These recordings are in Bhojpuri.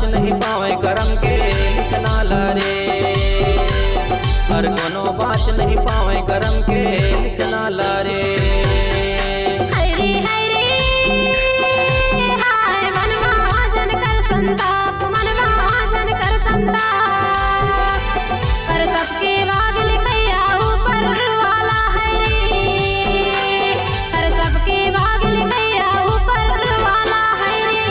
नहीं पावे करम के लिखना लारे, हर कोनो बात नहीं पावे करम के लिखना लारे। हरे हरे हाय मन महाजन कर संताप, मन महाजन कर संताप, पर सबके भाग लिखैया ऊपर वाला है रे, पर सबके भाग लिखैया ऊपर वाला है रे।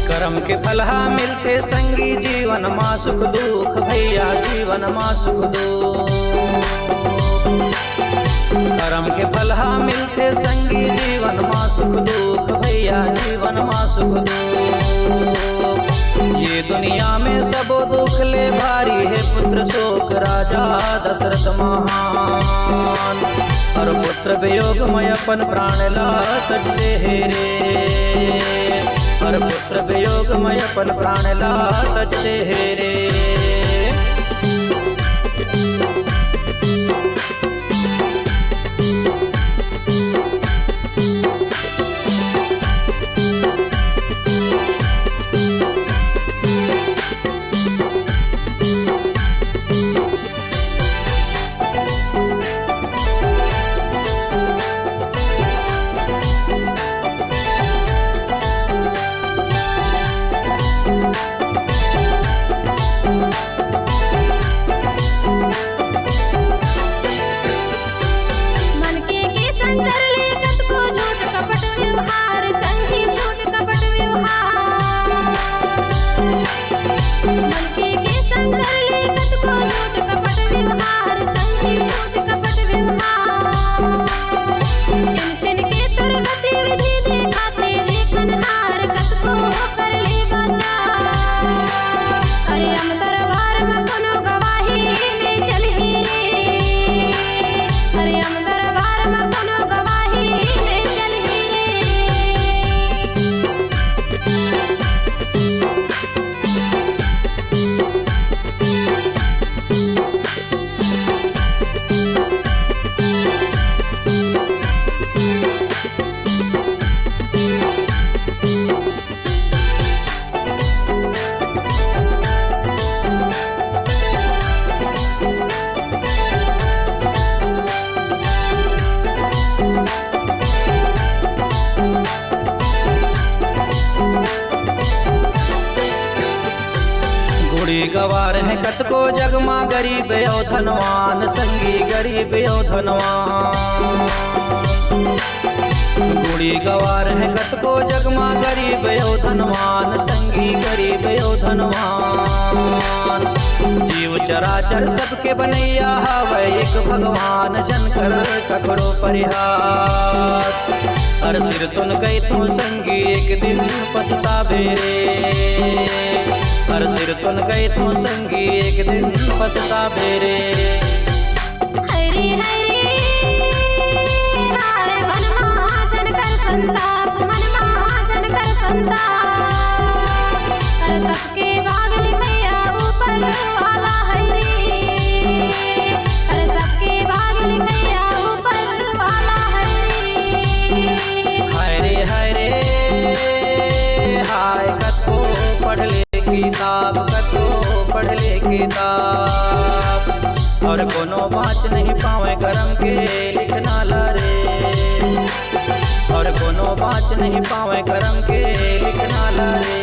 करम के फलहा मिलते संगी जीवन माँ सुख दुख भैया, जीवन माँ सुख दुख। करम के फलहा मिलते संगी जीवन माँ सुख दुख भैया, जीवन माँ सुख दुख। ये दुनिया में सबो दुख ले भारी है पुत्र शोक राजा दशरथ महान, और पुत्र वियोग में अपन प्राण लात दे रे, और पुत्र वियोग में अपन प्राण लात दे रे। गवार है कतको जगमा गरीब यो धनवान संगी, गरीब यो धनवान। बूढ़ी गवार है कतको जगमा गरीब यो धनवान संगी, गरीब यो धनवान। जीव चराचर सबके बनैया हवे एक भगवान, जन कर ककरो परिहास। हर सिर तुन गई तू संगी एक दिन पछतावे रे, हर सिर तुन गई तू संगी एक दिन पछतावे रे। हरे हरे हाय मन महाजन कर संताप, मन महाजन कर संताप, पर सबके भाग लिखैया ऊपर वाला है रे, पर सबके भाग लिखैया ऊपर वाला है रे। हरे हरे और कोनो बाँच नहीं पावे करम के लिखना ला रे, और कोनो बाँच नहीं पावे करम के लिखना ला रे।